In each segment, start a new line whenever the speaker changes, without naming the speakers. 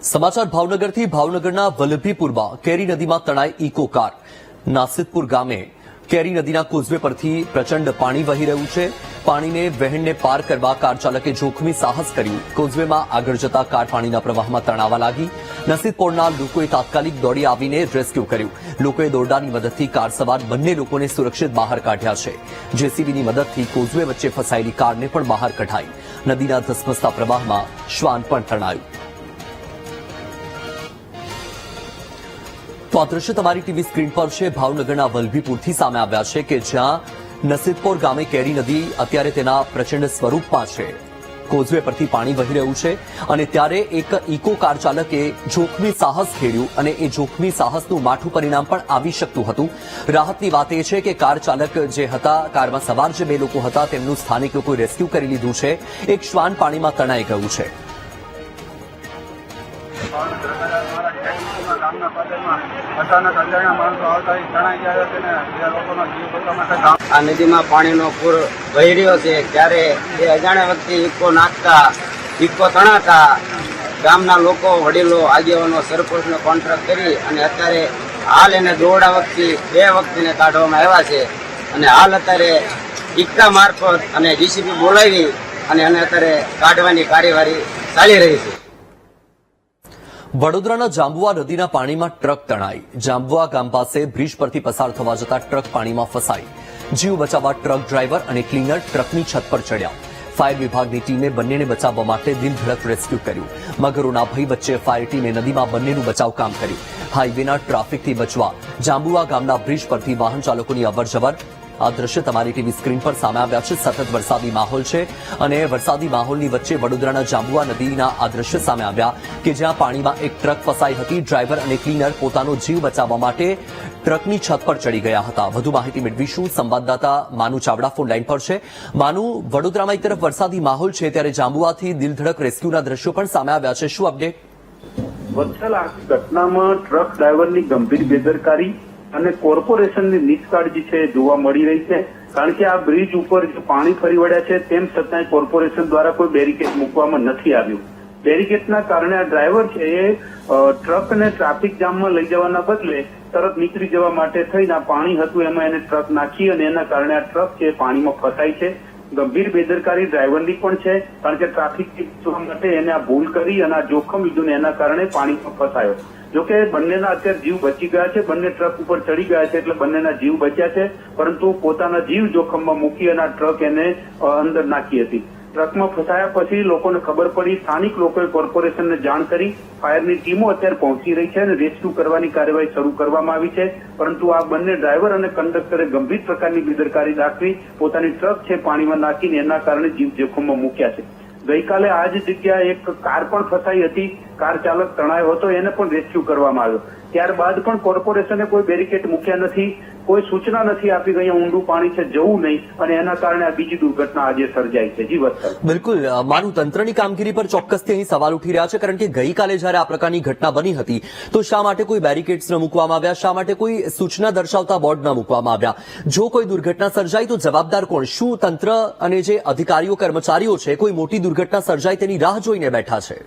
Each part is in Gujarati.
સમાચાર ભાવનગરથી ભાવનગરના વલ્લભીપુરમાં કેરી નદીમાં તણાઈ ઇકો કાર નાસિદપુર ગામે કેરી નદીના કોઝવે પરથી પ્રચંડ પાણી વહી રહ્યું છે। પાણીને વહેણને પાર કરવા કાર ચાલકે જોખમી સાહસ કર્યું। કોઝવેમાં આગળ જતા કાર પાણીના પ્રવાહમાં તણાવા લાગી। નસીદપુરના લોકોએ તાત્કાલિક દોડી આવીને રેસ્ક્યુ કર્યું। લોકોએ દોરડાની મદદથી કાર સવાર બંને લોકોને સુરક્ષિત બહાર કાઢ્યા છે। જેસીબીની મદદથી કોઝવે વચ્ચે ફસાયેલી કારને પણ બહાર કઢાઈ। નદીના ધસમસતા પ્રવાહમાં શ્વાન પણ તણાયું। તો આ દ્રશ્ય તમારી ટીવી સ્ક્રીન પર છે। ભાવનગરના વલ્લભીપુરથી સામે આવ્યા છે કે જ્યાં નસીદપુર ગામે કેરી નદી અત્યારે તેના પ્રચંડ સ્વરૂપમાં છે। કોઝવે પરથી પાણી વહી રહ્યું છે અને ત્યારે એક ઇકો કાર ચાલકે જોખમી સાહસ ખેડ્યું અને એ જોખમી સાહસનું માઠું પરિણામ પણ આવી શકતું હતું। રાહતની વાત એ છે કે કાર ચાલક જે હતા, કારમાં સવાર જે બે લોકો હતા તેમનું સ્થાનિક લોકોએ રેસ્ક્યુ કરી લીધું છે। એક શ્વાન પાણીમાં તણાઈ ગયું છે।
આ નદીમાં પાણીનો પૂર વહી રહ્યો છે ત્યારે એ અજાણ્યા વ્યક્તિ ઇકો નાખતા ઇકો તણાતા ગામના લોકો, વડીલો, આગેવાનો, સરપંચનો કોન્ટ્રાક્ટ કરી અને અત્યારે હાલ એને દોરડા વખતે 2 વ્યક્તિને કાઢવામાં આવ્યા છે અને હાલ અત્યારે ઇક્કા મારફત અને જીસીબી બોલાવી અને એને અત્યારે કાઢવાની કાર્યવાહી ચાલી રહી છે।
વડોદરાના જાંબુઆ નદીના પાણીમાં ટ્રક તણાઈ। જાંબુઆ ગામ પાસે બ્રિજ પરથી પસાર થવા જતા ટ્રક પાણીમાં ફસાઈ। જીવ બચાવવા ટ્રક ડ્રાઈવર અને ક્લીનર ટ્રકની છત પર ચડ્યા। ફાયર વિભાગની ટીમે બંનેને બચાવવા માટે દિલધડક રેસ્ક્યુ કર્યું। મગરોના ભય વચ્ચે ફાયર ટીમે નદીમાં બંનેનું બચાવ કામ કર્યું। હાઈવેના ટ્રાફિકથી બચવા જાંબુઆ ગામના બ્રિજ પરથી વાહન ચાલકોની અવરજવર। આ દ્રશ્ય તમારી ટીવી સ્ક્રીન પર સામે આવ્યા છે। સતત વરસાદી માહોલ છે અને વરસાદી માહોલની વચ્ચે વડોદરાના જાંબુઆ નદીના આ દ્રશ્ય સામે આવ્યા કે જ્યાં પાણીમાં એક ટ્રક ફસાઈ હતી। ડ્રાઈવર અને ક્લીનર પોતાનો જીવ બચાવવા માટે ટ્રકની છત પર ચડી ગયા હતા। વધુ માહિતી મેળવીશું। સંવાદદાતા માનુ ચાવડા ફોન લાઈન પર છે। માનુ, વડોદરામાં એક તરફ વરસાદી માહોલ છે ત્યારે જાંબુઆથી દિલધડક રેસ્ક્યુના દ્રશ્યો પણ સામે આવ્યા છે। શું અપડેટ?
વત્સલ, આ ઘટનામાં ટ્રક ડ્રાઈવરની ગંભીર બેદરકારી અને કોર્પોરેશનની નિષ્કાળજી છે જોવા મળી રહી છે। કારણ કે આ બ્રિજ ઉપર જે પાણી ફરી વળ્યા છે તેમ છતાંય કોર્પોરેશન દ્વારા કોઈ બેરિકેડ મૂકવામાં નથી આવ્યું। બેરિકેડના કારણે આ ડ્રાઈવર છે એ ટ્રકને ટ્રાફિક જામમાં લઈ જવાના બદલે તરત નીકળી જવા માટે થઈને આ પાણી હતું એમાં એને ટ્રક નાખી અને એના કારણે આ ટ્રક છે પાણીમાં ફસાઈ છે। ગંભીર બેદરકારી ડ્રાઈવરની પણ છે કારણ કે ટ્રાફિકથી બચવા માટે એને આ ભૂલ કરી અને આ જોખમ લીધું ને એના કારણે પાણીમાં ફસાયો। જોકે બંનેના અત્યારે જીવ બચી ગયા છે। બંને ટ્રક ઉપર ચડી ગયા છે એટલે બંનેના જીવ બચ્યા છે, પરંતુ પોતાના જીવ જોખમમાં મૂકી અને આ ટ્રક એને અંદર નાખી હતી। ટ્રકમાં ફસાયા પછી લોકોને ખબર પડી। સ્થાનિક લોકોએ કોર્પોરેશનને જાણ કરી। ફાયરની ટીમો અત્યારે પહોંચી રહી છે અને રેસ્ક્યુ કરવાની કાર્યવાહી શરૂ કરવામાં આવી છે, પરંતુ આ બંને ડ્રાઈવર અને કંડક્ટરે ગંભીર પ્રકારની બેદરકારી દાખવી પોતાની ટ્રક છે પાણીમાં નાખીને એના કારણે જીવ જોખમમાં મૂક્યા છે। ગઈકાલે આ જ જગ્યાએ એક કાર પણ ફસાઈ હતી। કાર ચાલક તણાયો હતો, એને પણ રેસ્ક્યુ કરવામાં આવ્યો। ત્યારબાદ પણ કોર્પોરેશને કોઈ બેરિકેડ મૂક્યા નથી, કોઈ સૂચના નથી આપી કે અહીંયા ઊંડું પાણી છે જવું નહીં, અને એના કારણે આ બીજી દુર્ઘટના આજે સર્જાઈ છે। જી વત્સલ।
બિલકુલ માનુ, તંત્રની કામગીરી પર ચોક્કસથી અહીં સવાલ ઉઠી રહ્યા છે કારણ કે ગઈકાલે જ્યારે આ પ્રકારની ઘટના બની હતી તો શા માટે કોઈ બેરિકેડ્સ ન મૂકવામાં આવ્યા? શા માટે કોઈ સૂચના દર્શાવતા બોર્ડ ન મૂકવામાં આવ્યા? જો કોઈ દુર્ઘટના સર્જાય તો જવાબદાર કોણ? શું તંત્ર અને જે અધિકારીઓ, કર્મચારીઓ છે કોઈ મોટી દુર્ઘટના સર્જાય તેની રાહ જોઈને બેઠા છે?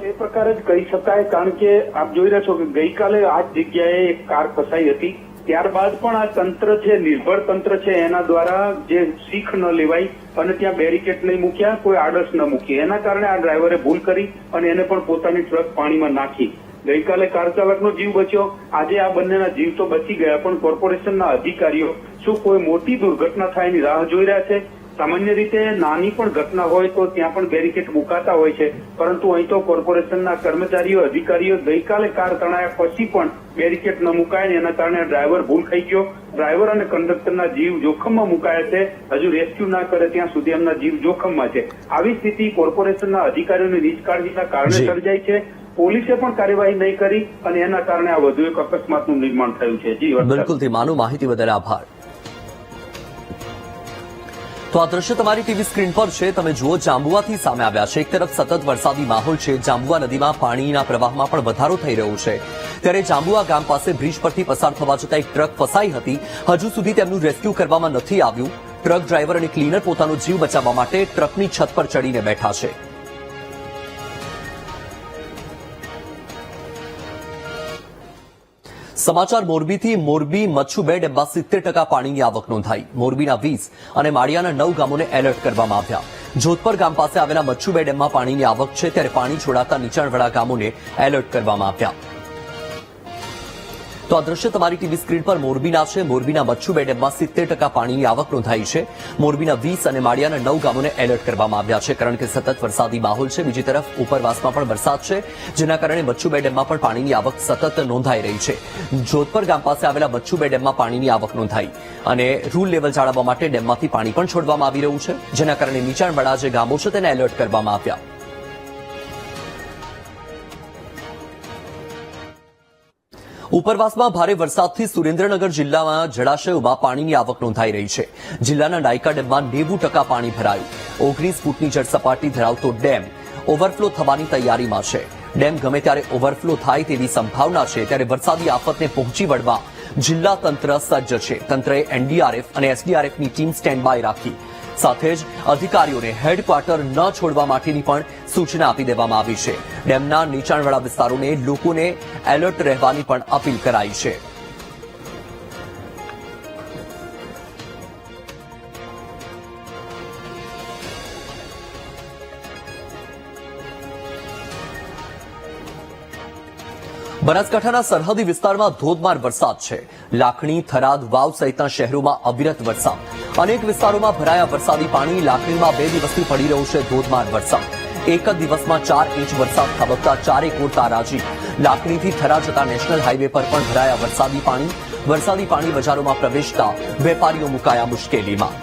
એ પ્રકારે જ કહી શકાય, કારણ કે આપ જોઈ રહ્યા છો કે ગઈકાલે આ જ જગ્યાએ એક કાર ફસાઈ હતી। ત્યારબાદ પણ આ તંત્ર છે, નિર્ભર તંત્ર છે, એના દ્વારા જે શીખ ન લેવાય અને ત્યાં બેરિકેડ નહીં મૂક્યા, કોઈ આડસ ન મૂકી, એના કારણે આ ડ્રાઈવરે ભૂલ કરી અને એને પણ પોતાની ટ્રક પાણીમાં નાખી। ગઈકાલે કાર ચાલકનો જીવ બચ્યો, આજે આ બંનેના જીવ તો બચી ગયા, પણ કોર્પોરેશનના અધિકારીઓ શું કોઈ મોટી દુર્ઘટના થાય એની રાહ જોઈ રહ્યા છે? સામાન્ય રીતે નાની પણ ઘટના હોય તો ત્યાં પણ બેરિકેડ મુકાતા હોય છે, પરંતુ અહીં તો કોર્પોરેશનના કર્મચારીઓ, અધિકારીઓ ગઈકાલે કાર તણાયા પછી પણ બેરિકેડ ન મુકાય ને એના કારણે ડ્રાઈવર ભૂલ થઈ ગયો। ડ્રાઈવર અને કંડક્ટરના જીવ જોખમમાં મુકાયા છે। હજુ રેસ્ક્યુ ના કરે ત્યાં સુધી એમના જીવ જોખમમાં છે। આવી સ્થિતિ કોર્પોરેશનના અધિકારીઓની નિષ્કાળજીના કારણે સર્જાઈ છે। પોલીસે પણ કાર્યવાહી નહીં કરી અને એના કારણે આ વધુ એક અકસ્માતનું નિર્માણ થયું છે। જી
બિલકુલ, માનુ, માહિતી બદલ આભાર। તો આ દ્રશ્ય તમારી ટીવી સ્ક્રીન પર છે। તમે જુઓ, જાંબુઆથી સામે આવ્યા છે। એક તરફ સતત વરસાદી માહોલ છે, જાંબુઆ નદીમાં પાણીના પ્રવાહમાં પણ વધારો થઈ રહ્યો છે, ત્યારે જાંબુઆ ગામ પાસે બ્રિજ પરથી પસાર થવા જતા એક ટ્રક ફસાઈ હતી। હજુ સુધી તેમનું રેસ્ક્યુ કરવામાં નથી આવ્યું। ટ્રક ડ્રાઈવર અને ક્લીનર પોતાનો જીવ બચાવવા માટે ટ્રકની છત પર ચડીને બેઠા છે। સમાચાર મોરબીથી મોરબી મચ્છુ 2 ડેમમાં 70% પાણીની આવક નોંધાઈ. મોરબીના 20 અને માળિયાના 9 ગામોને એલર્ટ કરવામાં આવ્યા. જોધપર ગામ પાસે આવેલા મચ્છુ 2 ડેમમાં પાણીની આવક છે, ત્યારે પાણી છોડાતા નીચાણવાળા ગામોને એલર્ટ કરવામાં આવ્યા. તો આ દ્રશ્ય તમારી ટીવી સ્ક્રીન પર મોરબીના છે. મોરબીના મચ્છુ 2 ડેમમાં 70% પાણીની આવક નોંધાઈ છે. મોરબીના 20 અને માળિયાના 9 ગામોને એલર્ટ કરવામાં આવ્યા છે, કારણ કે સતત વરસાદી માહોલ છે. બીજી તરફ ઉપરવાસમાં પણ વરસાદ છે, જેના કારણે મચ્છુ 2 ડેમમાં પણ પાણીની આવક સતત નોંધાઈ રહી છે. જોધપર ગામ પાસે આવેલા મચ્છુ 2 ડેમમાં પાણીની આવક નોંધાઈ અને રૂલ લેવલ જાળવવા માટે ડેમમાંથી પાણી પણ છોડવામાં આવી રહ્યું છે, જેના કારણે નીચાણવાળા જે ગામો છે તેને એલર્ટ કરવામાં આવ્યા. ઉપરવાસમાં ભારે વરસાદથી સુરેન્દ્રનગર જિલ્લામાં જળાશયોમાં પાણીની આવક નોંધાઈ રહી છે. જિલ્લાના નાયકા ડેમમાં 90% પાણી ભરાયું. 19 ફૂટની જળસપાટી ધરાવતો ડેમ ઓવરફ્લો થવાની તૈયારીમાં છે. ડેમ ગમે ત્યારે ઓવરફ્લો થાય તેવી સંભાવના છે, ત્યારે વરસાદી આફતને પહોંચી વળવા જિલ્લા તંત્ર સજ્જ છે. તંત્રએ એનડીઆરએફ અને એસડીઆરએફની ટીમ સ્ટેન્ડ બાય રાખી. સાથે જ અધિકારીઓને હેડક્વાર્ટર ન છોડવા માટેની પણ સૂચના આપી દેવામાં આવી છે. ડેમના નીચાણવાળા વિસ્તારોને લોકોને એલર્ટ રહેવાની પણ અપીલ કરાઈ છે. બનાસકાંઠાના સરહદી વિસ્તારમાં ધોધમાર વરસાદ છે. લાખણી, થરાદ, વાવ સહિતના શહેરોમાં અવિરત વરસાદ. અનેક વિસ્તારોમાં ભરાયા વરસાદી પાણી. લાખણીમાં 2 દિવસથી પડી રહ્યો છે ધોધમાર વરસાદ. એક જ દિવસમાં 4 ઇંચ વરસાદ ખાબકતા ચારેકોર તારાજી. લાખણીથી થરા જતા નેશનલ હાઈવે પર પણ ભરાયા વરસાદી પાણી. વરસાદી પાણી બજારોમાં પ્રવેશતા વેપારીઓ મુકાયા મુશ્કેલીમાં.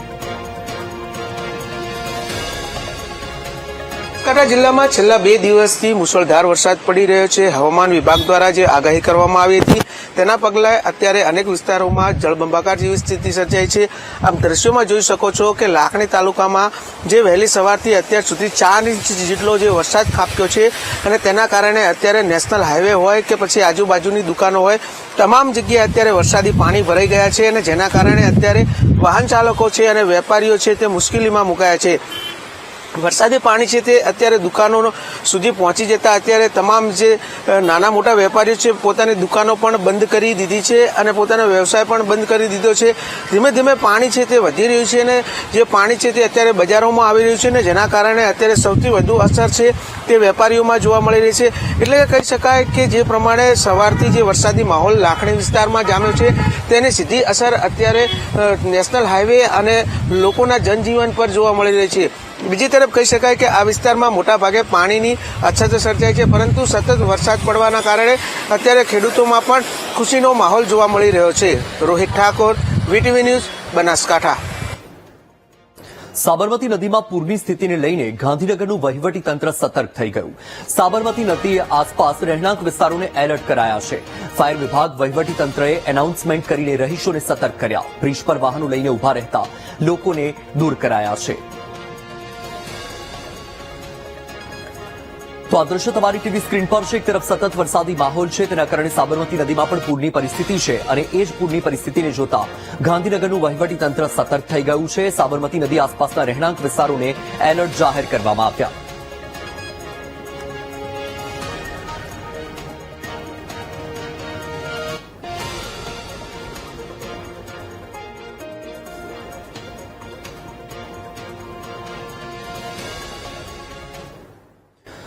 બનાસકાંઠા જિલ્લામાં છેલ્લા 2 દિવસથી મુશળધાર વરસાદ પડી રહ્યો છે. હવામાન વિભાગ દ્વારા જે આગાહી કરવામાં આવી હતી તેના પગલે અત્યારે અનેક વિસ્તારોમાં જળબંબાકાર જેવી સ્થિતિ સર્જાઈ છે. આમ દ્રશ્યોમાં જોઈ શકો છો કે લાખણી તાલુકામાં જે વહેલી સવારથી અત્યાર સુધી 4 ઇંચ જેટલો જે વરસાદ ખાબક્યો છે, અને તેના કારણે અત્યારે નેશનલ હાઈવે હોય કે પછી આજુબાજુની દુકાનો હોય, તમામ જગ્યાએ અત્યારે વરસાદી પાણી ભરાઈ ગયા છે, અને જેના કારણે અત્યારે વાહન ચાલકો છે અને વેપારીઓ છે તે મુશ્કેલીમાં મુકાયા છે. વરસાદી પાણી છે તે અત્યારે દુકાનો સુધી પહોંચી જતા અત્યારે તમામ જે નાના મોટા વેપારીઓ છે પોતાની દુકાનો પણ બંધ કરી દીધી છે અને પોતાનો વ્યવસાય પણ બંધ કરી દીધો છે. ધીમે ધીમે પાણી છે તે વધી રહ્યું છે, અને જે પાણી છે તે અત્યારે બજારોમાં આવી રહ્યું છે, અને જેના કારણે અત્યારે સૌથી વધુ અસર છે તે વેપારીઓમાં જોવા મળી રહી છે. એટલે કે કહી શકાય કે જે પ્રમાણે સવારથી જે વરસાદી માહોલ લાખણી વિસ્તારમાં જામ્યો છે તેની સીધી અસર અત્યારે નેશનલ હાઈવે અને લોકોના જનજીવન પર જોવા મળી રહી છે. બીજી તરફ કહી શકાય કે આ વિસ્તારમાં મોટા ભાગે પાણીની અછત સર્જાય છે, પરંતુ સતત વરસાદ પડવાના કારણે અત્યારે ખેડૂતોમાં પણ ખુશીનો માહોલ જોવા મળી રહ્યો છે. Rohit Thakor, VTV news, Banaskantha.
સાબરમતી નદીમાં પૂરની સ્થિતિને લઈને ગાંધીનગરનું વહીવટી તંત્ર સતર્ક થઈ ગયું. સાબરમતી નદી આસપાસ રહેણાંક વિસ્તારોને એલર્ટ કરાયા છે. ફાયર વિભાગ, વહીવટી તંત્રએ એનાઉન્સમેન્ટ કરીને રહીશોને સતર્ક કર્યા. બ્રિજ પર વાહનો લઈને ઉભા રહેતા લોકોને દૂર કરાયા છે. તો આ દ્રશ્ય તમારી ટીવી સ્ક્રીન પર છે. એક તરફ સતત વરસાદી માહોલ છે, તેના કારણે સાબરમતી નદીમાં પણ પૂરની પરિસ્થિતિ છે, અને એ જ પૂરની પરિસ્થિતિને જોતા ગાંધીનગરનું વહીવટી તંત્ર સતર્ક થઈ ગયું છે. સાબરમતી નદી આસપાસના રહેણાંક વિસ્તારોને એલર્ટ જાહેર કરવામાં આવ્યા.